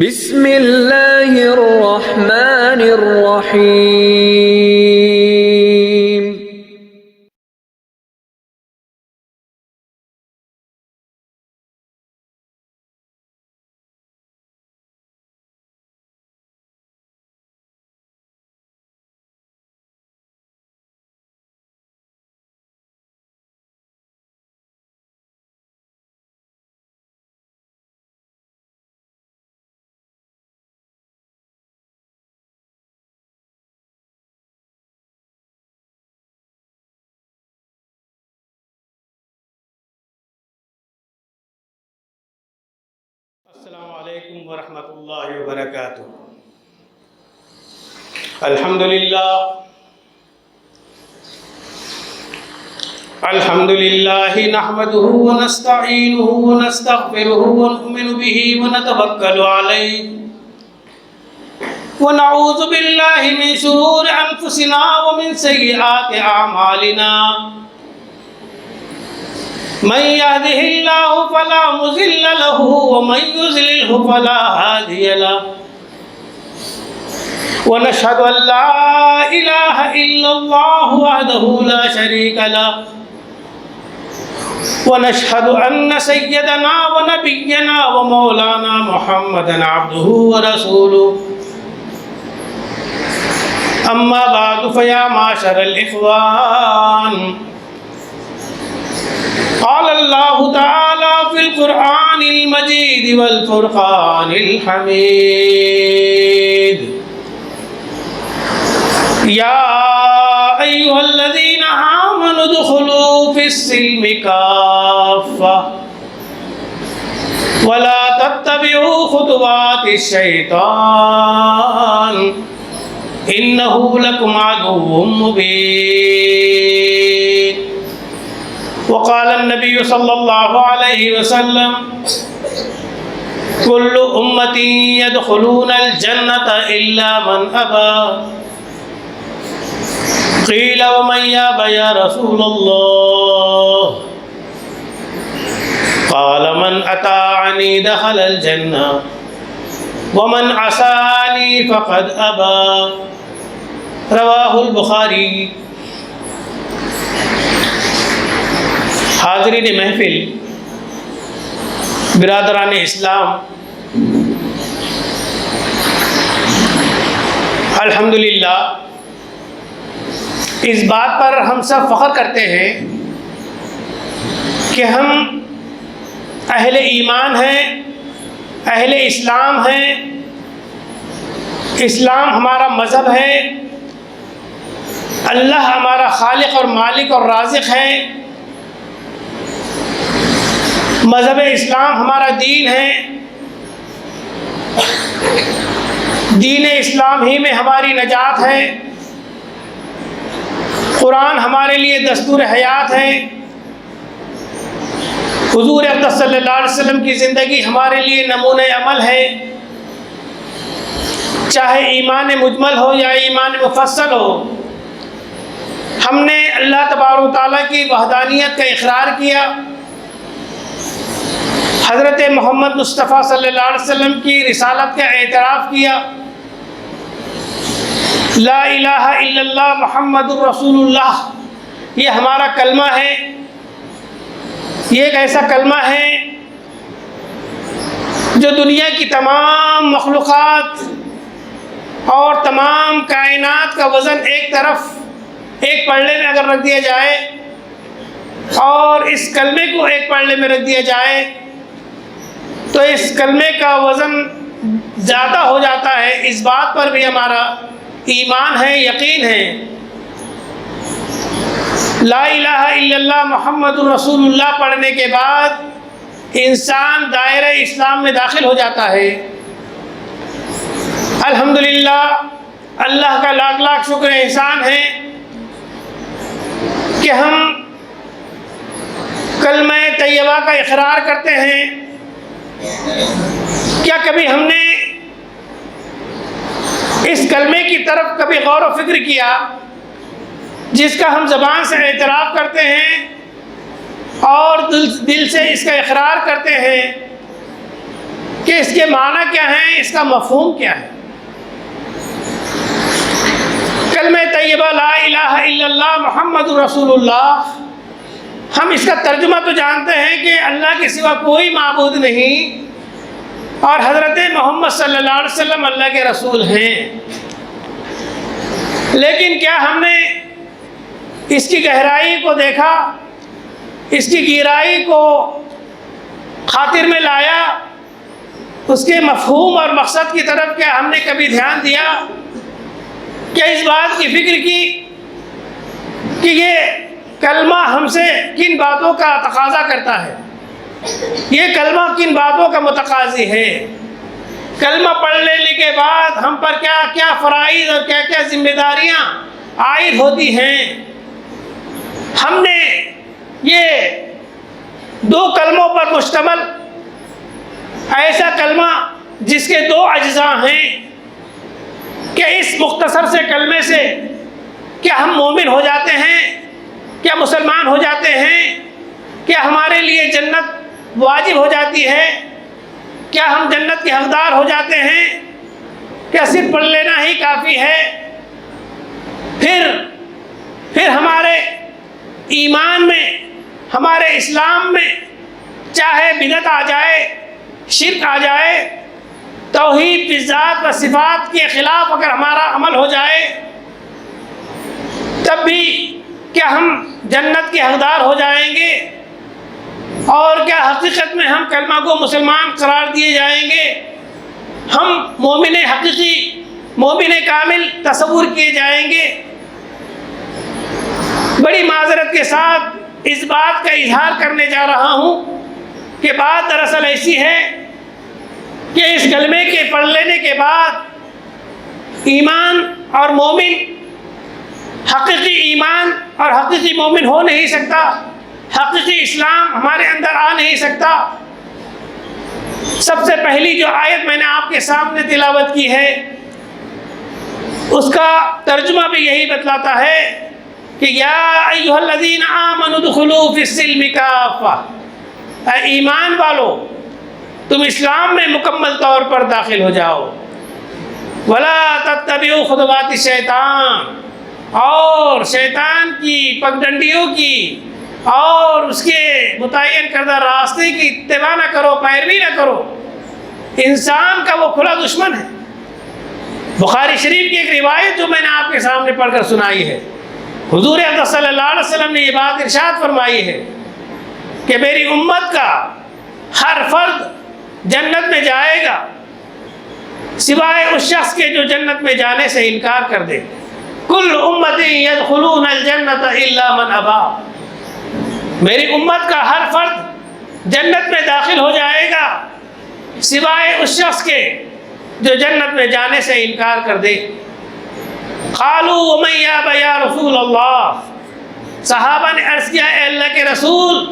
بسم اللہ الرحمن الرحیم۔ السلام علیکم ورحمۃ اللہ وبرکاتہ۔ الحمدللہ نحمده ونستعینه ونستغفره ونؤمن به ونتوکل علیہ ونعوذ باللہ من شرور انفسنا ومن سیئات اعمالنا، من يهده الله فلا مضل له ومن يضلل فلا هادي له، ونشهد أن لا إله إلا الله وحده لا شريك له، ونشهد أن سيدنا ونبينا ومولانا محمدا عبده ورسوله، أما بعد فيا معشر الإخوان، قال الله تعالى في القرآن المجيد والفرقان الحميد، يا أيها الذين آمنوا ادخلوا في السلم كافة ولا تتبعوا خطوات الشيطان إنه لكم عدو مبين، وقال النبي صلى الله عليه وسلم كل أمتي يدخلون الجنة إلا من أبى، قيل ومن يأبى يا رسول الله؟ قال من أطاعني دخل الجنة ومن عصاني فقد أبى، رواه البخاری۔ حاضرین محفل، برادران اسلام، الحمدللہ اس بات پر ہم سب فخر کرتے ہیں کہ ہم اہل ایمان ہیں، اہل اسلام ہیں، اسلام ہمارا مذہب ہے، اللہ ہمارا خالق اور مالک اور رازق ہے، مذہب اسلام ہمارا دین ہے، دین اسلام ہی میں ہماری نجات ہے، قرآن ہمارے لیے دستور حیات ہے، حضور اقدس صلی اللہ علیہ وسلم کی زندگی ہمارے لیے نمونہ عمل ہے، چاہے ایمان مجمل ہو یا ایمان مفصل ہو۔ ہم نے اللہ تبارک و تعالیٰ کی وحدانیت کا اقرار کیا، حضرت محمد مصطفیٰ صلی اللہ علیہ وسلم کی رسالت کا اعتراف کیا، لا الہ الا اللہ محمد الرسول اللہ یہ ہمارا کلمہ ہے، یہ ایک ایسا کلمہ ہے جو دنیا کی تمام مخلوقات اور تمام کائنات کا وزن ایک طرف ایک پلڑے میں اگر رکھ دیا جائے اور اس کلمے کو ایک پلڑے میں رکھ دیا جائے تو اس کلمے کا وزن زیادہ ہو جاتا ہے۔ اس بات پر بھی ہمارا ایمان ہے، یقین ہے۔ لا الہ الا اللہ محمد الرسول اللہ پڑھنے کے بعد انسان دائرہ اسلام میں داخل ہو جاتا ہے۔ الحمدللہ اللہ کا لاکھ لاکھ شکر احسان ہے کہ ہم کلمہ طیبہ کا اقرار کرتے ہیں۔ کیا کبھی ہم نے اس کلمے کی طرف کبھی غور و فکر کیا جس کا ہم زبان سے اعتراف کرتے ہیں اور دل سے اس کا اقرار کرتے ہیں کہ اس کے معنی کیا ہیں، اس کا مفہوم کیا ہے۔ کلمہ طیبہ لا الہ الا اللہ محمد رسول اللہ، ہم اس کا ترجمہ تو جانتے ہیں کہ اللہ کے سوا کوئی معبود نہیں اور حضرت محمد صلی اللہ علیہ وسلم اللہ کے رسول ہیں، لیکن کیا ہم نے اس کی گہرائی کو دیکھا، اس کی گہرائی کو خاطر میں لایا، اس کے مفہوم اور مقصد کی طرف کیا ہم نے کبھی دھیان دیا؟ کیا اس بات کی فکر کی کہ یہ کلمہ ہم سے کن باتوں کا تقاضا کرتا ہے، یہ کلمہ کن باتوں کا متقاضی ہے، کلمہ پڑھ لینے کے بعد ہم پر کیا کیا فرائض اور کیا کیا ذمہ داریاں عائد ہوتی ہیں۔ ہم نے یہ 2 کلموں پر مشتمل ایسا کلمہ جس کے 2 اجزاء ہیں کہ اس مختصر سے کلمے سے کیا ہم مومن ہو جاتے ہیں، کیا مسلمان ہو جاتے ہیں، کیا ہمارے لیے جنت واجب ہو جاتی ہے، کیا ہم جنت کے حقدار ہو جاتے ہیں، کیا صرف پڑھ لینا ہی کافی ہے؟ پھر ہمارے ایمان میں، ہمارے اسلام میں چاہے بدعت آ جائے، شرک آ جائے، توحید کی ذات و صفات کے خلاف اگر ہمارا عمل ہو جائے، تب بھی کیا ہم جنت کے حقدار ہو جائیں گے؟ اور کیا حقیقت میں ہم کلمہ کو مسلمان قرار دیے جائیں گے؟ ہم مومن حقیقی، مومن کامل تصور کیے جائیں گے؟ بڑی معذرت کے ساتھ اس بات کا اظہار کرنے جا رہا ہوں کہ بات دراصل ایسی ہے کہ اس کلمے کے پڑھ لینے کے بعد ایمان اور مومن، حقیقی ایمان اور حقیقی مومن ہو نہیں سکتا، حقیقی اسلام ہمارے اندر آ نہیں سکتا۔ سب سے پہلی جو آیت میں نے آپ کے سامنے تلاوت کی ہے، اس کا ترجمہ بھی یہی بتلاتا ہے کہ یا ایھا الذین آمنوا ادخلوا فی السلم کافہ، اے ایمان والو تم اسلام میں مکمل طور پر داخل ہو جاؤ، ولا تتبعوا خطوات الشیطان، اور شیطان کی پگڈنڈیوں کی اور اس کے متعین کردہ راستے کی اتباع نہ کرو، پیروی نہ کرو، انسان کا وہ کھلا دشمن ہے۔ بخاری شریف کی ایک روایت جو میں نے آپ کے سامنے پڑھ کر سنائی ہے، حضور اقدس صلی اللہ علیہ وسلم نے یہ بات ارشاد فرمائی ہے کہ میری امت کا ہر فرد جنت میں جائے گا سوائے اس شخص کے جو جنت میں جانے سے انکار کر دے۔ کل امتی یدخلون الجنت الا من ابا، میری امت کا ہر فرد جنت میں داخل ہو جائے گا سوائے اس شخص کے جو جنت میں جانے سے انکار کر دے۔ قالوا ومن یابى یا رسول اللہ، صحابہ نے عرض کیا اے اللہ کے رسول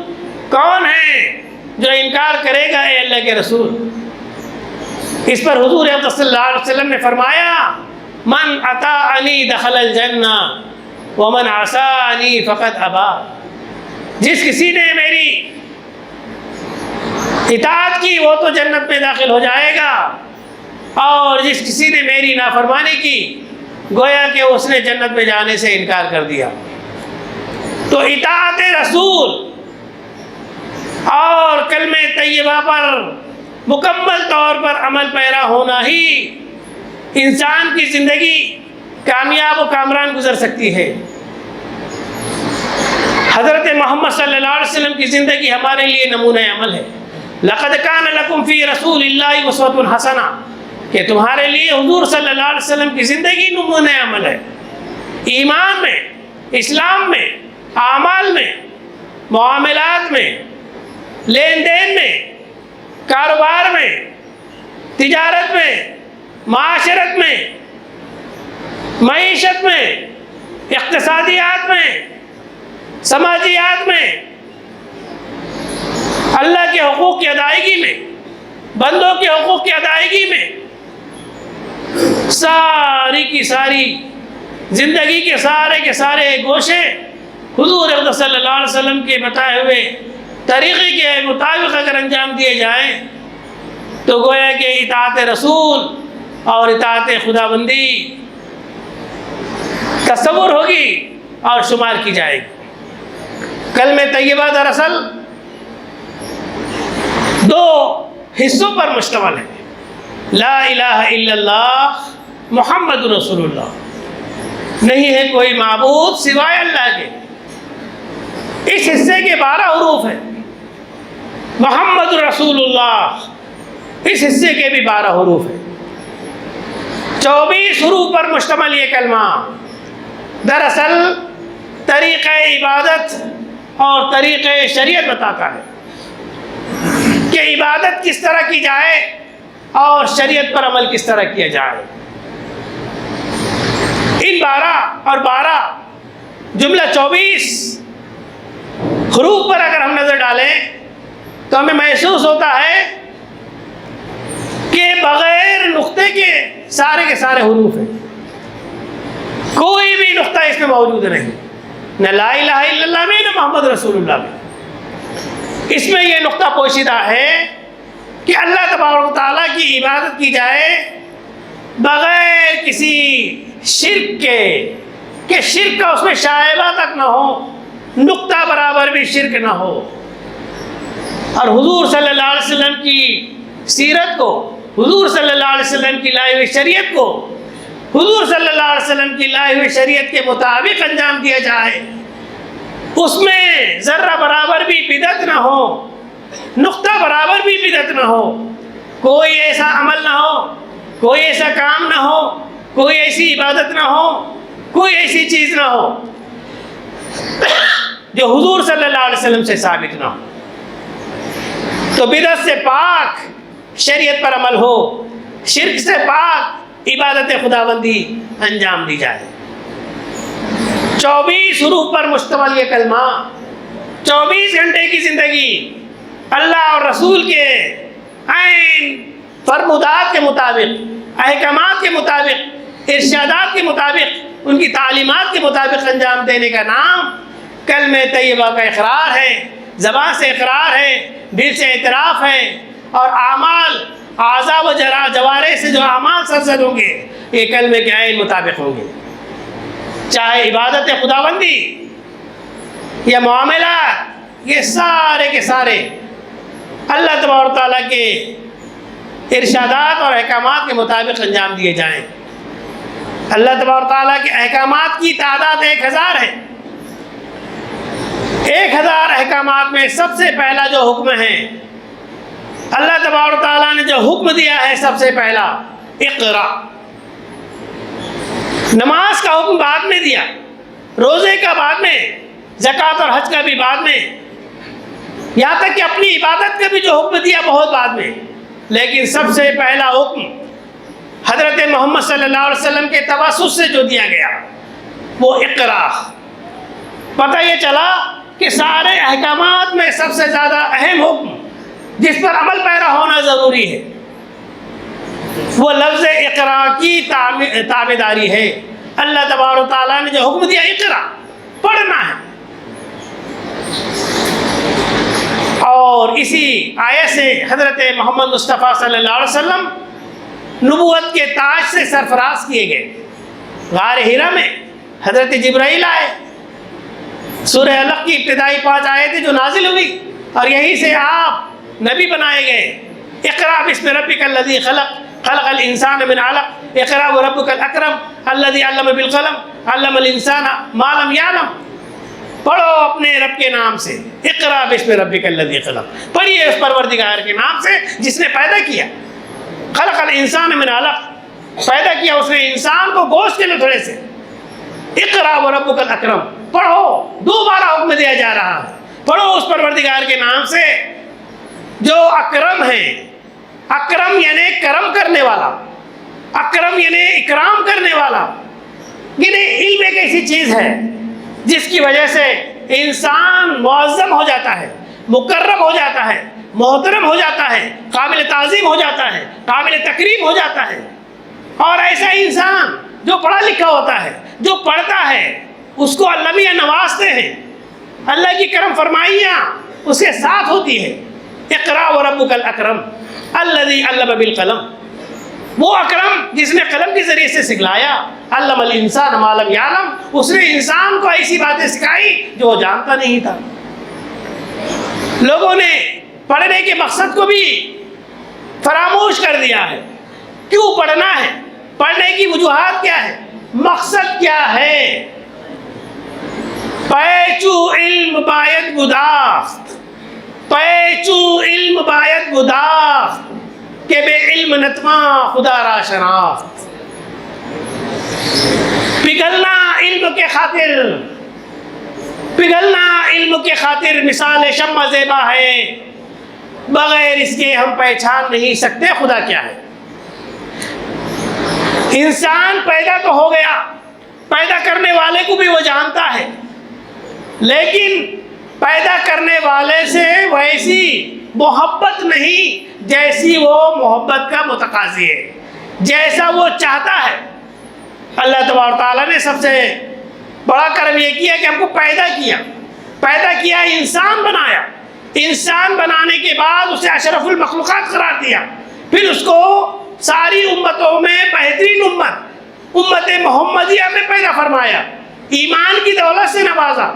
کون ہے جو انکار کرے گا اے اللہ کے رسول؟ اس پر حضور صلی اللہ علیہ وسلم نے فرمایا من اطاعنی دخل الجنہ ومن عصانی فقد ابا، جس کسی نے میری اطاعت کی وہ تو جنت میں داخل ہو جائے گا، اور جس کسی نے میری نافرمانی کی گویا کہ اس نے جنت میں جانے سے انکار کر دیا۔ تو اطاعت رسول اور کلمہ طیبہ پر مکمل طور پر عمل پیرا ہونا ہی انسان کی زندگی کامیاب و کامران گزر سکتی ہے۔ حضرت محمد صلی اللہ علیہ وسلم کی زندگی ہمارے لیے نمونہ عمل ہے۔ لقد کان لکم فی رسول اللہ اسوۃ حسنہ، کہ تمہارے لیے حضور صلی اللہ علیہ وسلم کی زندگی نمونہ عمل ہے، ایمان میں، اسلام میں، اعمال میں، معاملات میں، لین دین میں، کاروبار میں، تجارت میں، معاشرت میں، معیشت میں، اقتصادیات میں، سماجیات میں، اللہ کے حقوق کی ادائیگی میں، بندوں کے حقوق کی ادائیگی میں، ساری کی ساری زندگی کے سارے گوشے حضور اقدس صلی اللہ علیہ وسلم کے بتائے ہوئے طریقے کے مطابق اگر انجام دیے جائیں تو گویا کہ اطاعت رسول اور اطاعت خداوندی تصور ہوگی اور شمار کی جائے گی۔ کلمہ طیبہ دراصل دو حصوں پر مشتمل ہے، لا الہ الا اللہ محمد رسول اللہ، نہیں ہے کوئی معبود سوائے اللہ کے۔ اس حصے کے 12 حروف ہیں، محمد رسول اللہ اس حصے کے بھی 12 حروف ہیں۔ 24 حروف پر مشتمل یہ کلمہ دراصل طریقہ عبادت اور طریقہ شریعت بتاتا ہے کہ عبادت کس طرح کی جائے اور شریعت پر عمل کس طرح کیا جائے۔ ان 12 اور 12 جملہ 24 حروف پر اگر ہم نظر ڈالیں تو ہمیں محسوس ہوتا ہے کہ بغیر نقطے کے سارے حروف ہیں، کوئی بھی نقطہ اس میں موجود نہیں، نہ لا الہ الا اللہ میں نہ محمد رسول اللہ میں۔ اس میں یہ نقطہ پوشیدہ ہے کہ اللہ تبارک و تعالیٰ کی عبادت کی جائے بغیر کسی شرک کے، کہ شرک کا اس میں شائبہ تک نہ ہو، نقطہ برابر بھی شرک نہ ہو، اور حضور صلی اللہ علیہ وسلم کی سیرت کو، حضور صلی اللہ علیہ وسلم کی لائی ہوئی شریعت کو حضور صلی اللہ علیہ وسلم کی لائی ہوئی شریعت کے مطابق انجام دیا جائے، اس میں ذرہ برابر بھی بدعت نہ ہو، نقطہ برابر بھی بدعت نہ ہو، کوئی ایسا عمل نہ ہو، کوئی ایسا کام نہ ہو، کوئی ایسی عبادت نہ ہو، کوئی ایسی چیز نہ ہو جو حضور صلی اللہ علیہ وسلم سے ثابت نہ ہو۔ تو بدعت سے پاک شریعت پر عمل ہو، شرک سے پاک عبادت خداوندی انجام دی جائے۔ 24 حروف پر مشتمل یہ کلمہ 24 گھنٹے کی زندگی اللہ اور رسول کے عین فرمودات کے مطابق، احکامات کے مطابق، ارشادات کے مطابق، ان کی تعلیمات کے مطابق انجام دینے کا نام کلمہ طیبہ کا اقرار ہے، زبان سے اقرار ہے، دل سے اعتراف ہے، اور اعمال اعضاء و جوارح سے جو اعمال سرزد ہوں گے یہ کلمے کے عین مطابق ہوں گے، چاہے عبادت خداوندی یا معاملات، یہ سارے کے سارے اللہ تبارک و تعالیٰ کے ارشادات اور احکامات کے مطابق انجام دیے جائیں۔ اللہ تبارک و تعالیٰ کے احکامات کی تعداد 1000 ہے۔ 1000 احکامات میں سب سے پہلا جو حکم ہے، اللہ تبارک و تعالیٰ نے جو حکم دیا ہے سب سے پہلا اقرا۔ نماز کا حکم بعد میں دیا، روزے کا بعد میں، زکوٰۃ اور حج کا بھی بعد میں، یہاں تک کہ اپنی عبادت کا بھی جو حکم دیا بہت بعد میں، لیکن سب سے پہلا حکم حضرت محمد صلی اللہ علیہ وسلم کے توسط سے جو دیا گیا وہ اقرا۔ پتہ یہ چلا کہ سارے احکامات میں سب سے زیادہ اہم حکم جس پر عمل پیرا ہونا ضروری ہے وہ لفظ اقرا کی تابعداری ہے۔ اللہ تبارک و تعالیٰ نے جو حکم دیا اقرا، پڑھنا ہے، اور اسی آیت سے حضرت محمد مصطفیٰ صلی اللہ علیہ وسلم نبوت کے تاج سے سرفراز کیے گئے۔ غار حرا میں حضرت جبرائیل آئے، سورہ علق کی ابتدائی 5 آیتیں جو نازل ہوئی، اور یہیں سے آپ نبی بنائے گئے۔ اقرا بسم ربک الذی خلق، خلق الانسان من علق، اقرا وربک الاکرم الذی علم بالقلم، علم الانسان ما لم یعلم۔ پڑھو اپنے رب کے نام سے، اقرا بسم ربک الذی خلق، پڑھیے اس پروردگار کے نام سے جس نے پیدا کیا۔ خلق الانسان من علق، پیدا کیا اس نے انسان کو گوشت کے لتڑے سے۔ اقرا وربک الاکرم، پڑھو، دوبارہ حکم دیا جا رہا ہے، پڑھو اس پروردگار کے نام سے جو اکرم ہے۔ اکرم یعنی کرم کرنے والا، اکرم یعنی اکرام کرنے والا، یعنی علم ایک ایسی چیز ہے جس کی وجہ سے انسان معظم ہو جاتا ہے، مکرم ہو جاتا ہے، محترم ہو جاتا ہے، قابل تعظیم ہو جاتا ہے، قابل تکریم ہو جاتا ہے۔ اور ایسا انسان جو پڑھا لکھا ہوتا ہے، جو پڑھتا ہے، اس کو اللہ بھی نوازتے ہیں، اللہ کی کرم فرمائیاں اس کے ساتھ ہوتی ہے۔ اقرا وربک الاکرم، الذی علم بالقلم، وہ اکرم جس نے قلم کے ذریعے سے سکھلایا، علم الانسان ما لم یعلم، اس نے انسان کو ایسی باتیں سکھائی جو وہ جانتا نہیں تھا۔ لوگوں نے پڑھنے کے مقصد کو بھی فراموش کر دیا ہے۔ کیوں پڑھنا ہے؟ پڑھنے کی وجوہات کیا ہے؟ مقصد کیا ہے؟ پیچو علم باید گداخت، پیچو علم باید گداخت، کہ بے علم نتواں خدا را شناخت۔ پگھلنا علم کے خاطر، پگھلنا علم کے خاطر مثال شمع زیبا ہے، بغیر اس کے ہم پہچان نہیں سکتے خدا کیا ہے۔ انسان پیدا تو ہو گیا، پیدا کرنے والے کو بھی وہ جانتا ہے، لیکن پیدا کرنے والے سے ویسی محبت نہیں جیسی وہ محبت کا متقاضی ہے، جیسا وہ چاہتا ہے۔ اللہ تبارک تعالیٰ نے سب سے بڑا کرم یہ کیا کہ ہم کو پیدا کیا، انسان بنایا، انسان بنانے کے بعد اسے اشرف المخلوقات قرار دیا، پھر اس کو ساری امتوں میں بہترین امت محمدیہ میں پیدا فرمایا، ایمان کی دولت سے نوازا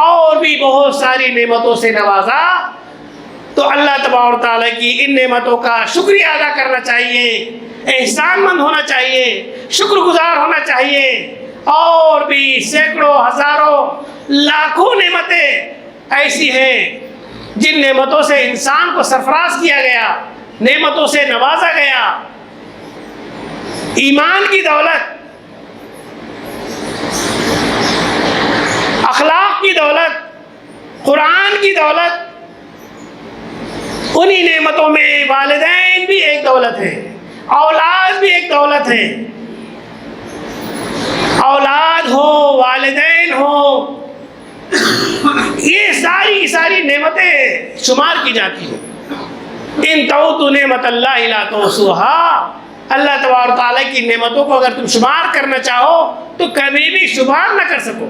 اور بھی بہت ساری نعمتوں سے نوازا۔ تو اللہ تبارک تعالیٰ کی ان نعمتوں کا شکریہ ادا کرنا چاہیے، احسان مند ہونا چاہیے، شکر گزار ہونا چاہیے۔ اور بھی سینکڑوں ہزاروں لاکھوں نعمتیں ایسی ہیں جن نعمتوں سے انسان کو سرفراز کیا گیا، نعمتوں سے نوازا گیا۔ ایمان کی دولت، اخلاق کی دولت، قرآن کی دولت، انہی نعمتوں میں والدین بھی ایک دولت ہے، اولاد بھی ایک دولت ہے۔ اولاد ہو، والدین ہو، یہ ساری نعمتیں شمار کی جاتی ہیں۔ ان تعدوا نعمت اللہ لا تحصوها، اللہ تبارک تعالیٰ کی نعمتوں کو اگر تم شمار کرنا چاہو تو کبھی بھی شمار نہ کر سکو۔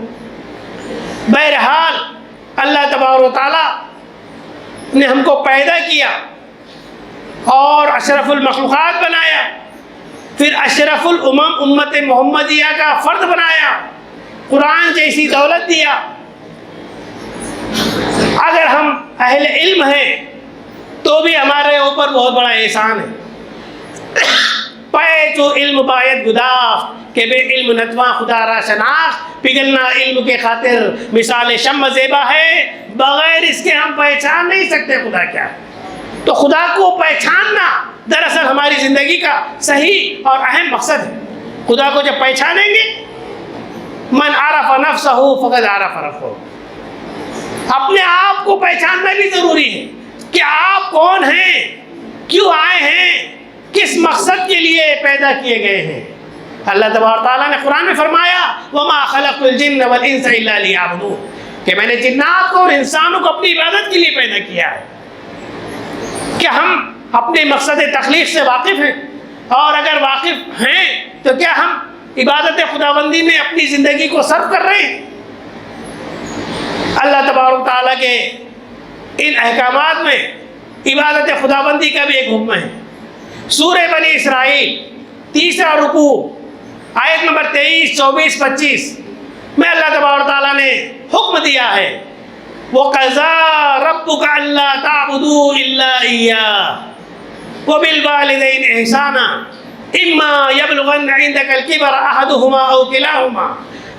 بہرحال اللہ تبارک تعالیٰ نے ہم کو پیدا کیا اور اشرف المخلوقات بنایا، پھر اشرف الامم امت محمدیہ کا فرد بنایا، قرآن جیسی دولت دیا۔ اگر ہم اہل علم ہیں تو بھی ہمارے اوپر بہت بڑا احسان ہے۔ پیچو علم باید گداخت، کہ بے علم نتواں خدا را شناخت، پگھلنا علم کے خاطر مثال شمع زیبا ہے، بغیر اس کے ہم پہچان نہیں سکتے خدا کیا ہے۔ تو خدا کو پہچاننا دراصل ہماری زندگی کا صحیح اور اہم مقصد ہے۔ خدا کو جب پہچانیں گے، من عرف نفسہ فقد عرف ربہ، اپنے آپ کو پہچاننا بھی ضروری ہے کہ آپ کون ہیں، کیوں آئے ہیں، کس مقصد کے لیے پیدا کیے گئے ہیں۔ اللہ تبارک تعالیٰ نے قرآن میں فرمایا وَمَا خَلَقْتُ الْجِنَّ وَالْإِنسَ إِلَّا لِيَعْبُدُونِ، کہ میں نے جنات کو اور انسانوں کو اپنی عبادت کے لیے پیدا کیا ہے۔ کہ ہم اپنے مقصد تخلیق سے واقف ہیں، اور اگر واقف ہیں تو کیا ہم عبادت خداوندی میں اپنی زندگی کو صرف کر رہے ہیں؟ اللہ تبارک تعالیٰ کے ان احکامات میں عبادت خداوندی کا بھی ایک حکم ہے۔ سورہ بنی اسرائیل 3 رکوع آیت نمبر 23، 24، 25 میں اللہ تبارک تعالیٰ نے حکم دیا ہے وَقَضَىٰ رَبُّكَ أَلَّا تَعْبُدُوا إِلَّا إِيَّاهُ وَبِالْوَالِدَيْنِ إِحْسَانًا إِمَّا يَبْلُغَنَّ عِندَكَ الْكِبَرَ أَحَدُهُمَا أَوْ كِلَاهُمَا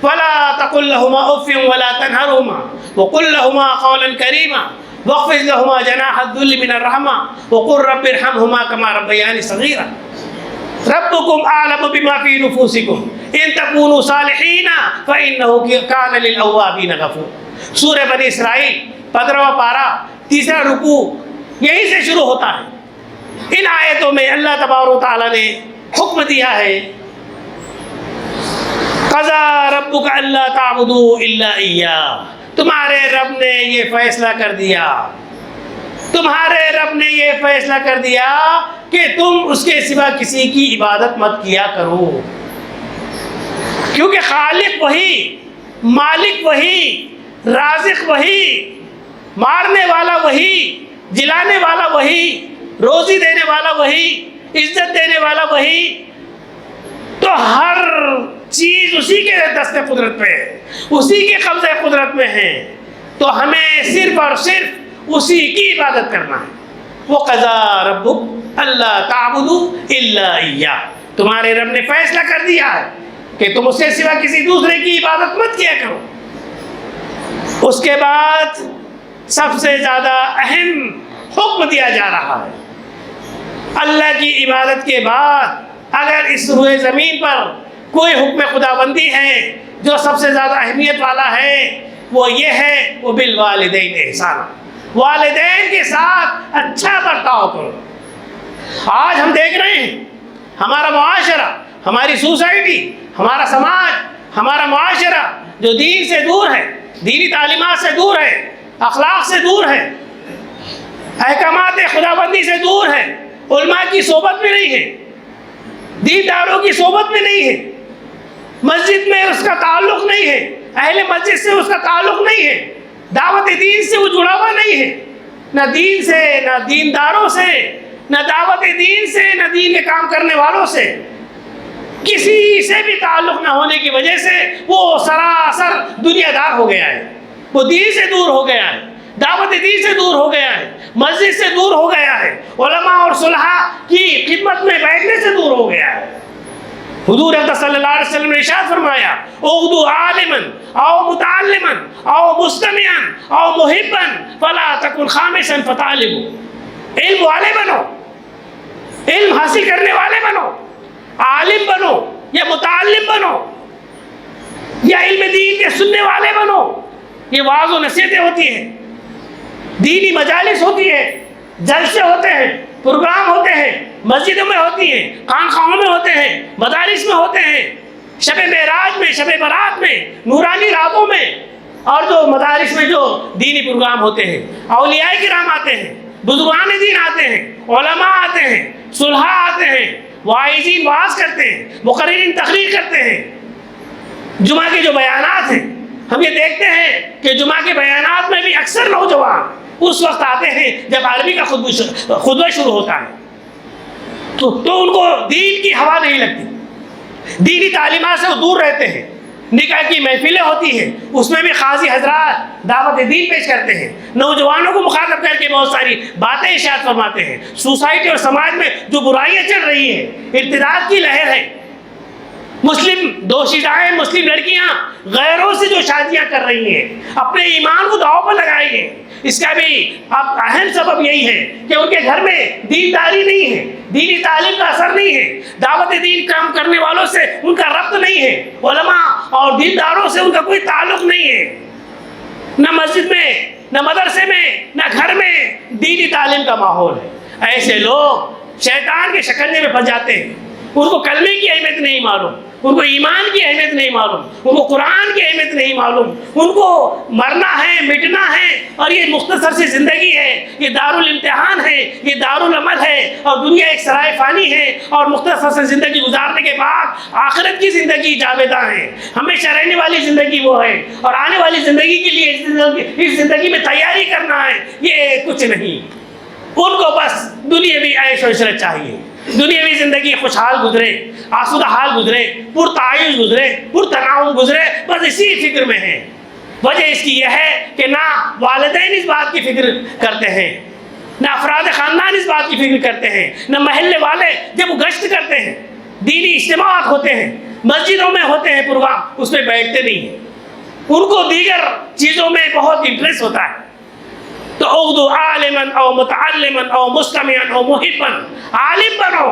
فَلَا تَقُل لَّهُمَا أُفٍّ وَلَا تَنْهَرْهُمَا وَقُل لَّهُمَا قَوْلًا كَرِيمًا وَاخْفِضْ لَهُمَا جَنَاحَ الذُّلِّ مِنَ الرَّحْمَةِ وَقُل رَّبِّ ارْحَمْهُمَا كَمَا رَبَّيَانِي صَغِيرًا رَبُّكُمْ أَعْلَمُ بِمَا فِي نُفُوسِكُمْ إِن تَكُونُوا صَالِحِينَ فَإِنَّهُ كَانَ لِلْأَوَّابِينَ غَفُورًا۔ سورہ بنی اسرائیل 15واں پارہ 3 رکوع یہیں سے شروع ہوتا ہے۔ ان آیتوں میں اللہ تبارک تعالیٰ نے حکم دیا ہے قضا ربک الا تعبدوا الا ایاہ، تمہارے رب نے یہ فیصلہ کر دیا، تمہارے رب نے یہ فیصلہ کر دیا کہ تم اس کے سوا کسی کی عبادت مت کیا کرو، کیونکہ خالق وہی، مالک وہی، رازق وہی، مارنے والا وہی، جلانے والا وہی، روزی دینے والا وہی، عزت دینے والا وہی، تو ہر چیز اسی کے دست قدرت پہ ہے، اسی کے قبضہ قدرت میں ہے، تو ہمیں صرف اور صرف اسی کی عبادت کرنا ہے۔ وَقَضَىٰ رَبُّكَ أَلَّا تَعْبُدُوا إِلَّا إِيَّاهُ، تمہارے رب نے فیصلہ کر دیا ہے کہ تم اس کے سوا کسی دوسرے کی عبادت مت کیا کرو۔ اس کے بعد سب سے زیادہ اہم حکم دیا جا رہا ہے، اللہ کی عبادت کے بعد اگر اس روئے زمین پر کوئی حکم خداوندی ہے جو سب سے زیادہ اہمیت والا ہے، وہ یہ ہے وَبِالْوَالِدَيْنِ إِحْسَانًا، والدین کے ساتھ اچھا برتاؤ کرو۔ آج ہم دیکھ رہے ہیں ہمارا معاشرہ، ہماری سوسائٹی، ہمارا سماج، ہمارا معاشرہ جو دین سے دور ہے، دینی تعلیمات سے دور ہے، اخلاق سے دور ہے، احکامات خداوندی سے دور ہے، علماء کی صحبت میں نہیں ہے، دینداروں کی صحبت میں نہیں ہے، مسجد میں اس کا تعلق نہیں ہے، اہل مسجد سے اس کا تعلق نہیں ہے، دعوت دین سے وہ جڑا ہوا نہیں ہے، نہ دین سے، نہ دینداروں سے، نہ دعوت دین سے، نہ دین کے کام کرنے والوں سے، کسی سے بھی تعلق نہ ہونے کی وجہ سے وہ سراسر دنیا دار ہو گیا ہے، وہ دین سے دور ہو گیا ہے، دعوت دین سے دور ہو گیا ہے، مسجد سے دور ہو گیا ہے، علماء اور صلحاء کی خدمت میں بیٹھنے سے دور ہو گیا ہے۔ حضور اکرم صلی اللہ علیہ وسلم نے ارشاد فرمایا اغدو عالما او متعلما او مستمعا او محبا فلا تکن خامسا فتعلموا، علم والے بنو، علم حاصل کرنے والے بنو، عالم بنو یا متعلم بنو یا علم دین کے سننے والے بنو۔ یہ وعظ و نصیحتیں ہوتی ہیں، دینی مجالس ہوتی ہے، جلسے ہوتے ہیں، پروگرام ہوتے ہیں، مسجدوں میں ہوتی ہیں، خانقاہوں میں ہوتے ہیں، مدارس میں ہوتے ہیں، شب معراج میں، شب برات میں، نورانی راتوں میں، اور جو مدارس میں جو دینی پروگرام ہوتے ہیں، اولیاء کرام آتے ہیں، بزرگان دین آتے ہیں، علماء آتے ہیں، صلحاء آتے ہیں، واعظین واعظ کرتے ہیں، مقررین تقریر کرتے ہیں۔ جمعہ کے جو بیانات ہیں، ہم یہ دیکھتے ہیں کہ جمعہ کے بیانات میں بھی اکثر نوجوان اس وقت آتے ہیں جب عربی کا خطبہ شروع ہوتا ہے، تو ان کو دین کی ہوا نہیں لگتی، دینی تعلیمات سے وہ دور رہتے ہیں۔ نکاح کی محفلیں ہوتی ہیں، اس میں بھی قاضی حضرات دعوت دین پیش کرتے ہیں، نوجوانوں کو مخاطب کر کے بہت ساری باتیں ارشاد فرماتے ہیں۔ سوسائٹی اور سماج میں جو برائیاں چل رہی ہیں، ارتداد کی لہر ہے، مسلم دوشیزائیں، مسلم لڑکیاں غیروں سے جو شادیاں کر رہی ہیں، اپنے ایمان کو داؤ پر لگائی ہیں، اس کا بھی اب اہم سبب یہی ہے کہ ان کے گھر میں دینداری نہیں ہے، دینی تعلیم کا اثر نہیں ہے، دعوت دین کام کرنے والوں سے ان کا ربط نہیں ہے، علماء اور دینداروں سے ان کا کوئی تعلق نہیں ہے، نہ مسجد میں، نہ مدرسے میں، نہ گھر میں دینی تعلیم کا ماحول ہے۔ ایسے لوگ شیطان کے شکنجے میں پھنس جاتے ہیں، ان کو کلمے کی اہمیت نہیں معلوم، ان کو ایمان کی اہمیت نہیں معلوم، ان کو قرآن کی اہمیت نہیں معلوم، ان کو مرنا ہے، مٹنا ہے، اور یہ مختصر سی زندگی ہے، یہ دارالامتحان ہے، یہ دارالعمل ہے، اور دنیا ایک سرائے فانی ہے، اور مختصر سی زندگی گزارنے کے بعد آخرت کی زندگی جاویداں ہے، ہمیشہ رہنے والی زندگی وہ ہے، اور آنے والی زندگی کے لیے اس زندگی میں تیاری کرنا ہے، یہ کچھ نہیں۔ ان کو بس دنیاوی عیش و عشرت چاہیے، دنیاوی زندگی خوشحال گزرے، آسودہ حال گزرے، پرتعیش گزرے، پرتناؤم گزرے، بس اسی فکر میں ہیں۔ وجہ اس کی یہ ہے کہ نہ والدین اس بات کی فکر کرتے ہیں، نہ افراد خاندان اس بات کی فکر کرتے ہیں، نہ محلے والے جب وہ گشت کرتے ہیں، دینی اجتماعات ہوتے ہیں، مسجدوں میں ہوتے ہیں پروگرام، اس میں بیٹھتے نہیں ہیں، ان کو دیگر چیزوں میں بہت انٹرسٹ ہوتا ہے۔ تو اغدو عالما او متعلما او مستمعا او محبا، عالم بنو،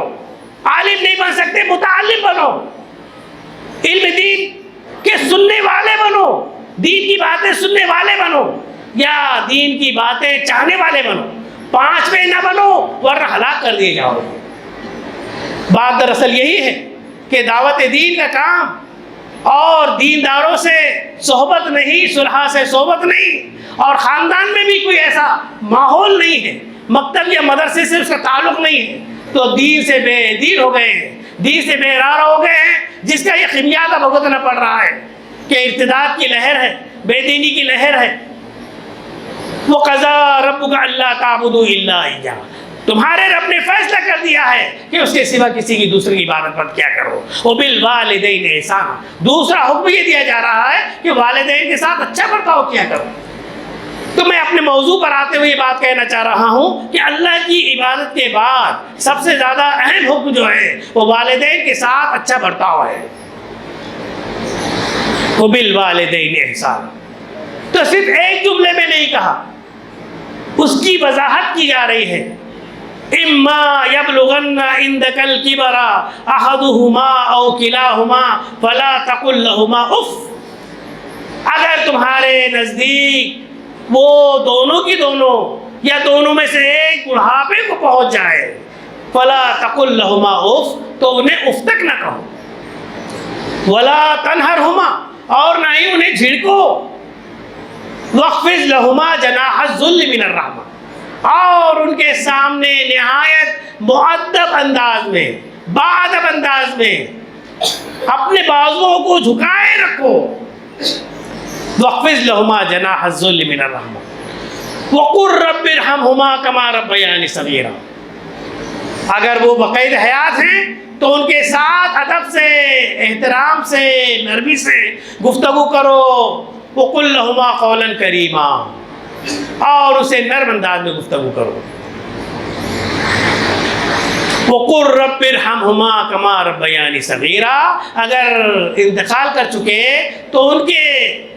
عالم نہیں بن سکتے، متعلم بنو، علم دین کے سننے والے بنو، دین کی باتیں سننے والے بنو، یا دین کی باتیں چاہنے والے بنو، پانچویں نہ بنو ورنہ ہلاک کر دیے جاؤ۔ بات دراصل یہی ہے کہ دعوت دین کا کام اور دینداروں سے صحبت نہیں، صلحاء سے صحبت نہیں، اور خاندان میں بھی کوئی ایسا ماحول نہیں ہے، مکتب یا مدرسے سے اس کا تعلق نہیں ہے، تو دین سے بے دین ہو گئے ہیں، دین سے بے رارہ ہو گئے ہیں، جس کا یہ خمیازہ بھگتنا پڑ رہا ہے کہ ارتداد کی لہر ہے، بے دینی کی لہر ہے۔ وَقَضَىٰ رَبُّكَ أَلَّا تَعْبُدُوا إِلَّا إِيَّاهُ، تمہارے رب نے فیصلہ کر دیا ہے کہ اس کے سوا کسی کی دوسری کی عبادت مت کیا کرو. وبالوالدین احسانا, دوسرا حکم یہ دیا جا رہا ہے کہ والدین کے ساتھ اچھا برتاؤ کیا کرو. تو میں اپنے موضوع پر آتے ہوئے یہ بات کہنا چاہ رہا ہوں کہ اللہ کی عبادت کے بعد سب سے زیادہ اہم حکم جو ہے وہ والدین کے ساتھ اچھا برتاؤ ہے. وبالوالدین احسانا, تو صرف ایک جملے میں نہیں کہا, اس کی وضاحت کی جا رہی ہے. اما یبلغن عندک الکبر احدہما او کلاہما فلا تقل لہما اف, اگر تمہارے نزدیک وہ دونوں کی دونوں یا دونوں میں سے ایک بڑھاپے کو پہنچ جائے, فلا تقل لہما اف, تو انہیں اف تک نہ کہو. ولا تنہرہما, اور نہ ہی انہیں جھڑکو. واخفض لہما جناح الذل من الرحمہ, اور ان کے سامنے نہایت مؤدب انداز میں, باادب انداز میں اپنے بازوؤں کو جھکائے رکھو. واخفض لہما جناح الذل من الرحمہ وقل رب ارحمہما کما ربیانی صغیرا, اگر وہ بقید حیات ہیں تو ان کے ساتھ ادب سے, احترام سے, نرمی سے گفتگو کرو. وقل لہما قولا کریما, اور اسے نرم انداز میں گفتگو کرو. وقل رب ارحمہما کما ربیانی صغیرا, اگر انتقال کر چکے تو ان کے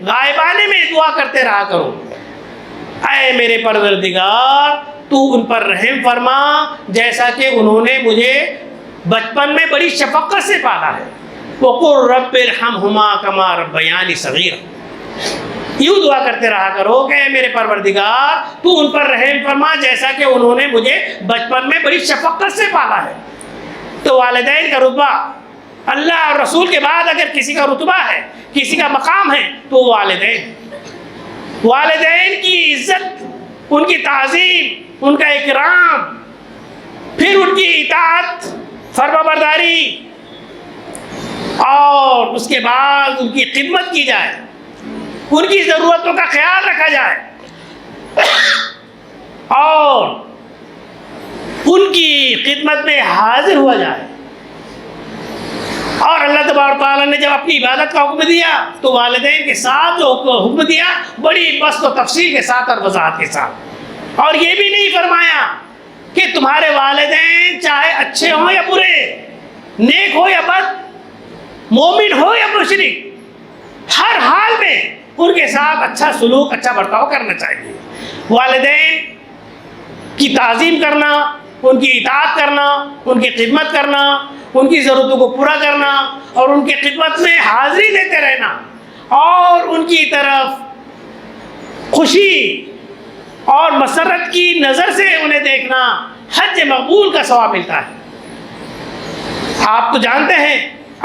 غائبانے میں دعا کرتے رہا کرو, اے میرے پروردگار تو ان پر رحم فرما جیسا کہ انہوں نے مجھے بچپن میں بڑی شفقت سے پالا ہے. وقل رب ارحمہما کما ربیانی صغیرا, یوں دعا کرتے رہا کرو کہ اے میرے پروردگار تو ان پر رحم فرما جیسا کہ انہوں نے مجھے بچپن میں بڑی شفقت سے پالا ہے. تو والدین کا رتبہ اللہ اور رسول کے بعد اگر کسی کا رتبہ ہے, کسی کا مقام ہے, تو والدین. والدین کی عزت, ان کی تعظیم, ان کا اکرام, پھر ان کی اطاعت, فرما برداری, اور اس کے بعد ان کی خدمت کی جائے, ان کی ضرورتوں کا خیال رکھا جائے, اور ان کی خدمت میں حاضر ہوا جائے. اور اللہ تبارک تعالیٰ نے جب اپنی عبادت کا حکم دیا تو والدین کے ساتھ جو حکم دیا بڑی بسط و تفصیل کے ساتھ اور وضاحت کے ساتھ. اور یہ بھی نہیں فرمایا کہ تمہارے والدین چاہے اچھے ہوں یا برے, نیک ہو یا بد, مومن ہو یا مشرک, ہر حال میں ان کے ساتھ اچھا سلوک, اچھا برتاؤ کرنا چاہیے. والدین کی تعظیم کرنا, ان کی اطاعت کرنا, ان کی خدمت کرنا, ان کی ضرورتوں کو پورا کرنا, اور ان کی خدمت میں حاضری دیتے رہنا, اور ان کی طرف خوشی اور مسرت کی نظر سے انہیں دیکھنا, حج مقبول کا ثواب ملتا ہے. آپ تو جانتے ہیں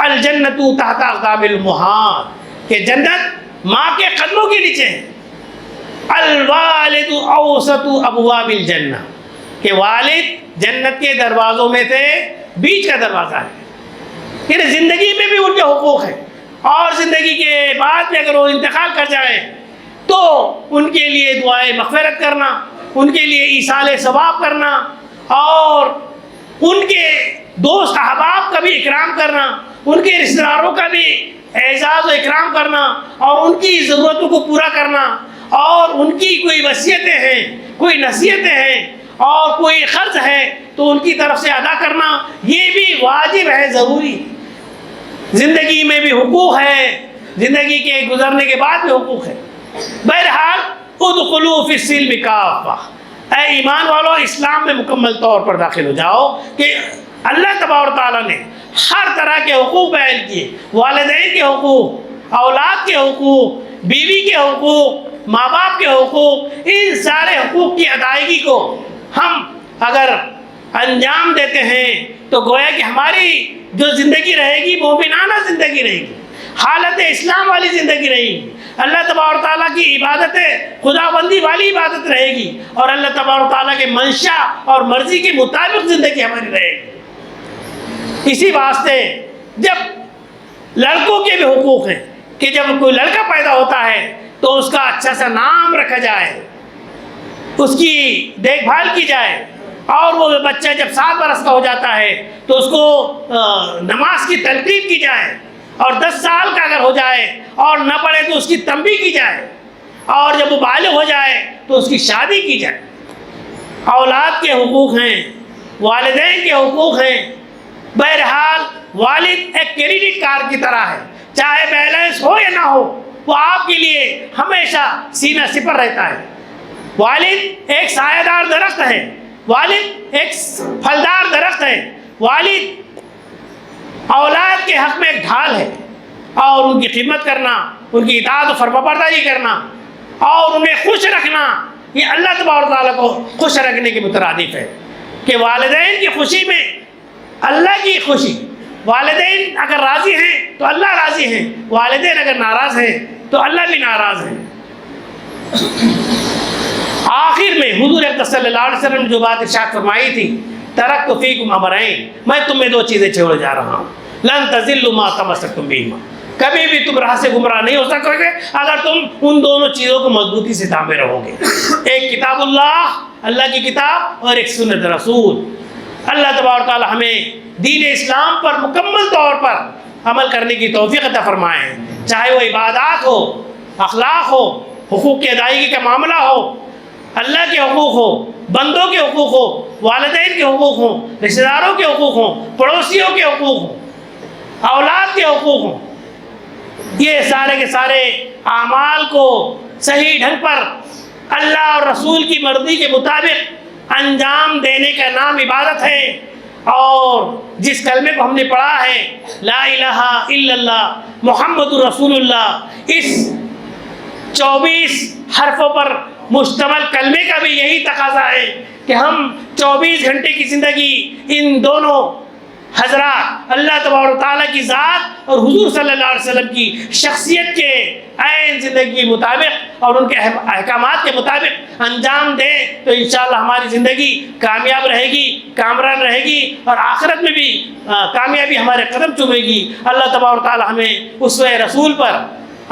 الجنت تحت اقدام الامہات, کہ جنت ماں کے قدموں کے نیچے ہے. الوالد اوسط ابواب الجنہ, کہ والد جنت کے دروازوں میں سے بیچ کا دروازہ ہے. یعنی زندگی میں بھی ان کے حقوق ہیں, اور زندگی کے بعد میں اگر وہ انتقال کر جائیں تو ان کے لیے دعائیں مغفرت کرنا, ان کے لیے ایصال ثواب کرنا, اور ان کے دوست احباب کا بھی اکرام کرنا, ان کے رشتہ داروں کا بھی اعزاز و اکرام کرنا, اور ان کی ضرورتوں کو پورا کرنا, اور ان کی کوئی وصیتیں ہیں, کوئی نصیحتیں ہیں, اور کوئی قرض ہے تو ان کی طرف سے ادا کرنا, یہ بھی واجب ہے, ضروری. زندگی میں بھی حقوق ہے, زندگی کے گزرنے کے بعد بھی حقوق ہے. بہرحال ادخلوا فی السلم کافہ, اے ایمان والو اسلام میں مکمل طور پر داخل ہو جاؤ. کہ اللہ تبارک تعالیٰ نے ہر طرح کے حقوق بیان کیے, والدین کے حقوق, اولاد کے حقوق, بیوی کے حقوق, ماں باپ کے حقوق, ان سارے حقوق کی ادائیگی کو ہم اگر انجام دیتے ہیں تو گویا کہ ہماری جو زندگی رہے گی مومنانہ زندگی رہے گی, حالت اسلام والی زندگی رہے گی, اللہ تبارک تعالیٰ کی عبادت خدا بندی والی عبادت رہے گی, اور اللہ تبارک تعالیٰ کے منشا اور مرضی کے مطابق زندگی ہماری رہے گی. اسی واسطے جب لڑکوں کے بھی حقوق ہیں کہ جب کوئی لڑکا پیدا ہوتا ہے تو اس کا اچھا سا نام رکھا جائے, اس کی دیکھ بھال کی جائے, اور وہ بچہ جب 7 برس کا ہو جاتا ہے تو اس کو نماز کی تلقین کی جائے، اور 10 سال کا اگر ہو جائے اور نہ پڑھے تو اس کی تنبیہ کی جائے، اور جب وہ بالغ ہو جائے تو اس کی شادی کی جائے۔ اولاد کے حقوق ہیں، والدین کے حقوق ہیں۔ بہرحال والد ایک کریڈٹ کارڈ کی طرح ہے، چاہے بیلنس ہو یا نہ ہو، وہ آپ کے لیے ہمیشہ سینہ سپر رہتا ہے۔ والد ایک سایہ دار درخت ہے، والد ایک پھلدار درخت ہے، والد اولاد کے حق میں ایک ڈھال ہے، اور ان کی خدمت کرنا، ان کی اطاعت و فرمانبرداری کرنا اور انہیں خوش رکھنا، یہ اللہ تبارک و تعالیٰ کو خوش رکھنے کے مترادف ہے کہ والدین کی خوشی میں اللہ کی خوشی، والدین اگر راضی ہیں تو اللہ راضی ہیں، والدین اگر ناراض ہیں تو اللہ بھی ناراض ہیں۔ آخر میں حضور اقدس صلی اللہ علیہ وسلم نے جو بات ارشاد فرمائی تھی، ترکت فیکم امرین، میں تمہیں 2 چیزیں چھوڑے جا رہا ہوں، لن تضلوا ما تمسکتم بہما، کبھی بھی تم راہ سے گمراہ نہیں ہو سکو گے اگر تم ان دونوں چیزوں کو مضبوطی سے تھامے رہو گے، ایک کتاب اللہ کی کتاب، اور ایک سنت رسول۔ اللہ تبارک تعالی ہمیں دین اسلام پر مکمل طور پر عمل کرنے کی توفیق عطا فرمائے، چاہے وہ عبادات ہو، اخلاق ہو، حقوق کی ادائیگی کا معاملہ ہو، اللہ کے حقوق ہو، بندوں کے حقوق ہو، والدین کے حقوق ہوں، رشتہ داروں کے حقوق ہوں، پڑوسیوں کے حقوق ہوں، اولاد کے حقوق ہوں، یہ سارے کے سارے اعمال کو صحیح ڈھنگ پر اللہ اور رسول کی مرضی کے مطابق انجام دینے کا نام عبادت ہے۔ اور جس کلمے کو ہم نے پڑھا ہے، لا الہ الا اللہ محمد رسول اللہ، اس 24 حرفوں پر مشتمل کلمے کا بھی یہی تقاضا ہے کہ ہم 24 گھنٹے کی زندگی ان دونوں حضرات اللہ تبارک و تعالیٰ کی ذات اور حضور صلی اللہ علیہ وسلم کی شخصیت کے عین زندگی کے مطابق اور ان کے احکامات کے مطابق انجام دیں تو انشاءاللہ ہماری زندگی کامیاب رہے گی، کامران رہے گی، اور آخرت میں بھی کامیابی ہمارے قدم چومے گی۔ اللہ تبارک و تعالیٰ ہمیں اسوہ رسول پر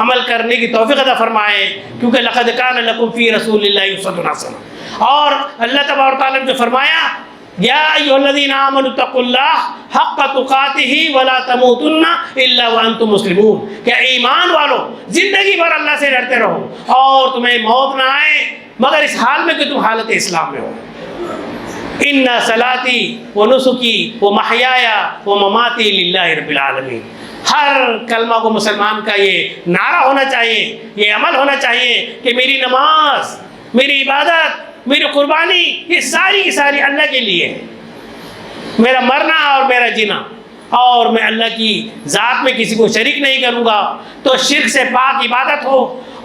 عمل کرنے کی توفیق عطا فرمائے، کیونکہ لقد کان لکم فی رسول اللہ اسوۃ حسنہ، اور اللہ تبارک و تعالیٰ نے جو فرمایا، یا ایھا الذین آمنوا اتقوا اللہ حق تقاتہ ولا تموتن الا وانتم مسلمون، کہ ایمان والو زندگی بھر اللہ سے ڈرتے رہو اور تمہیں موت نہ آئے مگر اس حال میں کہ تم حالت اسلام میں ہو۔ ان صلاتی و نسکی و محیای و مماتی للہ رب العالمین، ہر کلمہ کو مسلمان کا یہ نعرہ ہونا چاہیے، یہ عمل ہونا چاہیے کہ میری نماز، میری عبادت، میری قربانی یہ ساری کی ساری اللہ کے لیے ہے، میرا مرنا اور میرا جینا، اور میں اللہ کی ذات میں کسی کو شریک نہیں کروں گا۔ تو شرک سے پاک عبادت ہو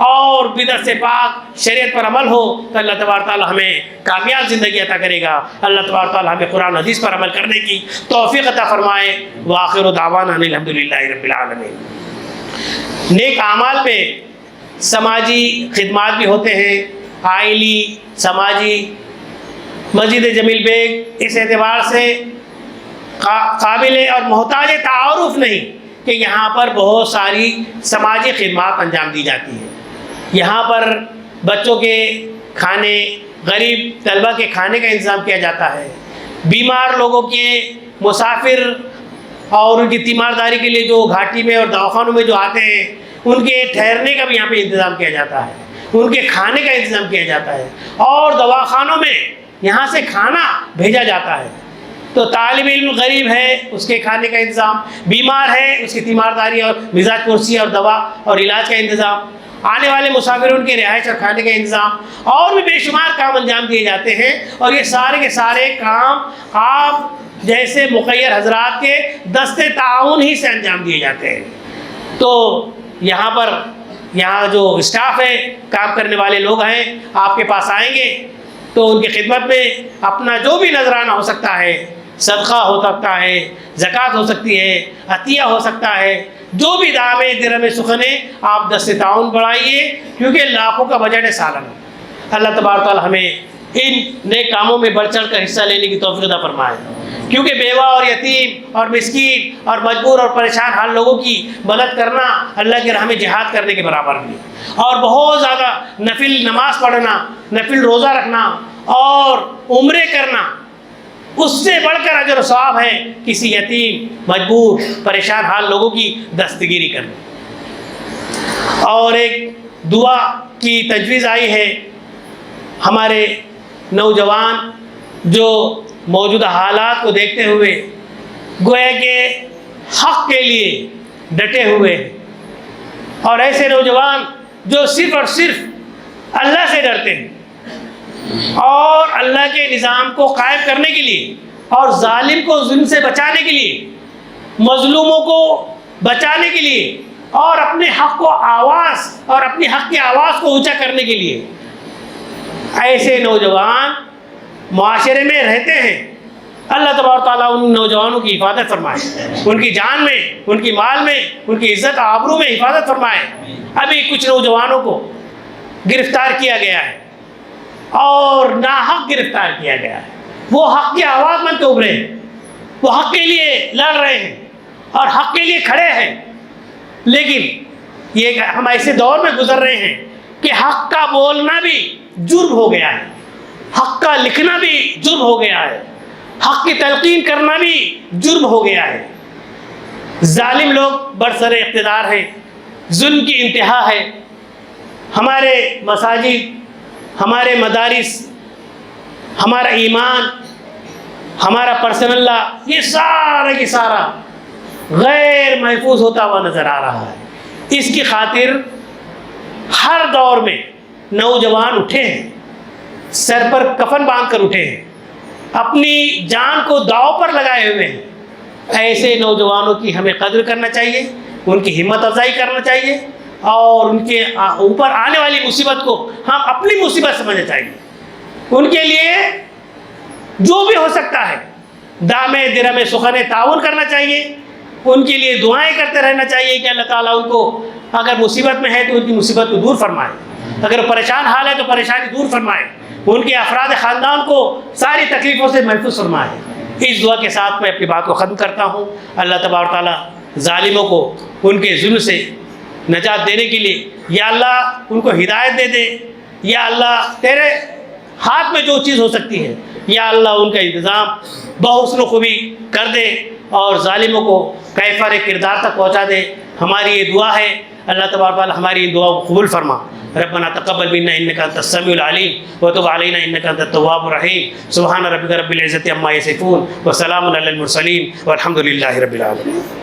اور بدعت سے پاک شریعت پر عمل ہو تو اللہ تبارک تعالیٰ ہمیں کامیاب زندگی عطا کرے گا۔ اللہ تبارک تعالیٰ ہمیں قرآن حدیث پر عمل کرنے کی توفیق عطا فرمائے۔ وآخر دعوانا ان الحمدللہ رب العالمین۔ نیک اعمال پہ سماجی خدمات بھی ہوتے ہیں، آئلی، سماجی۔ مسجد جمیل بیگ اس اعتبار سے قابل اور محتاج تعارف نہیں کہ یہاں پر بہت ساری سماجی خدمات انجام دی جاتی ہیں۔ یہاں پر بچوں کے کھانے، غریب طلبہ کے کھانے کا انتظام کیا جاتا ہے، بیمار لوگوں کے، مسافر اور ان کی تیمارداری کے لیے جو گھاٹی میں اور دواخانوں میں جو آتے ہیں ان کے ٹھہرنے کا بھی یہاں پہ انتظام کیا جاتا ہے، ان کے کھانے کا انتظام کیا جاتا ہے، اور دواخانوں میں یہاں سے کھانا بھیجا جاتا ہے۔ تو طالب علم غریب ہے اس کے کھانے کا انتظام، بیمار ہے اس کی تیمارداری اور مزاج پرسی اور دوا اور علاج کا انتظام، آنے والے مسافروں کے رہائش اور کھانے کا انتظام، اور بھی بے شمار کام انجام دیے جاتے ہیں، اور یہ سارے کے سارے کام آپ جیسے مخیر حضرات کے دستے تعاون ہی سے انجام دیے جاتے ہیں۔ تو یہاں جو اسٹاف ہے، کام کرنے والے لوگ ہیں، آپ کے پاس آئیں گے تو ان کی خدمت میں اپنا جو بھی نذرانہ ہو سکتا ہے، صدقہ ہو سکتا ہے، زکوٰۃ ہو سکتی ہے، عطیہ ہو سکتا ہے، جو بھی دامے درہم سخنے آپ دست تعاون بڑھائیے، کیونکہ لاکھوں کا بجٹ ہے سالانہ۔ اللہ تبارک تعالیٰ ہمیں ان نیک کاموں میں بڑھ چڑھ کر حصہ لینے کی توفیق عطا فرمائے، کیونکہ بیوہ اور یتیم اور مسکین اور مجبور اور پریشان حال لوگوں کی مدد کرنا اللہ کے راہ میں جہاد کرنے کے برابر بھی، اور بہت زیادہ نفل نماز پڑھنا، نفل روزہ رکھنا اور عمرے کرنا اس سے بڑھ کر اجر و ثواب ہے کسی یتیم، مجبور، پریشان حال لوگوں کی دستگیری کرنا۔ اور ایک دعا کی تجویز آئی ہے ہمارے نوجوان جو موجودہ حالات کو دیکھتے ہوئے گویا کہ حق کے لیے ڈٹے ہوئے ہیں، اور ایسے نوجوان جو صرف اور صرف اللہ سے ڈرتے ہیں اور اللہ کے نظام کو قائم کرنے کے لیے اور ظالم کو ظلم سے بچانے کے لیے، مظلوموں کو بچانے کے لیے اور اپنے حق کو اپنی حق کی آواز کو اونچا کرنے کے لیے ایسے نوجوان معاشرے میں رہتے ہیں۔ اللہ تبارک تعالیٰ ان نوجوانوں کی حفاظت فرمائے، ان کی جان میں، ان کی مال میں، ان کی عزت آبرو میں حفاظت فرمائے۔ ابھی کچھ نوجوانوں کو گرفتار کیا گیا ہے اور ناحق گرفتار کیا گیا ہے، وہ حق کی آواز بن کے ابھرے ہیں، وہ حق کے لیے لڑ رہے ہیں اور حق کے لیے کھڑے ہیں، لیکن یہ ہم ایسے دور میں گزر رہے ہیں کہ حق کا بولنا بھی جرم ہو گیا ہے، حق کا لکھنا بھی جرم ہو گیا ہے، حق کی تلقین کرنا بھی جرم ہو گیا ہے۔ ظالم لوگ برسر اقتدار ہیں، ظلم کی انتہا ہے۔ ہمارے مساجد، ہمارے مدارس، ہمارا ایمان، ہمارا پرسنل اللہ، یہ سارا کی سارا غیر محفوظ ہوتا ہوا نظر آ رہا ہے۔ اس کی خاطر ہر دور میں نوجوان اٹھے ہیں، سر پر کفن باندھ کر اٹھے ہیں، اپنی جان کو داؤ پر لگائے ہوئے ہیں۔ ایسے نوجوانوں کی ہمیں قدر کرنا چاہیے، ان کی ہمت افزائی کرنا چاہیے، اور ان کے اوپر آنے والی مصیبت کو ہم اپنی مصیبت سمجھنا چاہیے۔ ان کے لیے جو بھی ہو سکتا ہے دامے درہم سخن تعاون کرنا چاہیے، ان کے لیے دعائیں کرتے رہنا چاہیے کہ اللہ تعالیٰ ان کو اگر مصیبت میں ہے تو ان کی مصیبت کو دور فرمائے، اگر پریشان حال ہے تو پریشانی دور فرمائے، ان کے افراد خاندان کو ساری تکلیفوں سے محفوظ فرمائے۔ اس دعا کے ساتھ میں اپنی بات کو ختم کرتا ہوں۔ اللہ تبارک تعالیٰ ظالموں کو ان کے ظلم سے نجات دینے کے لیے یا اللہ ان کو ہدایت دے دے، یا اللہ تیرے ہاتھ میں جو چیز ہو سکتی ہے یا اللہ ان کا انتظام بحسن و خوبی کر دے اور ظالموں کو کیفر کردار تک پہنچا دے۔ ہماری یہ دعا ہے، اللہ تبارک تعالیٰ ہماری ان دعاؤں کو قبول فرما۔ ربنا تقبل منا انك انت السميع العليم وتب علينا انك انت التواب الرحيم۔ سبحان ربك رب العزة عما يصفون وسلام على المرسلين والحمد لله رب العالمين۔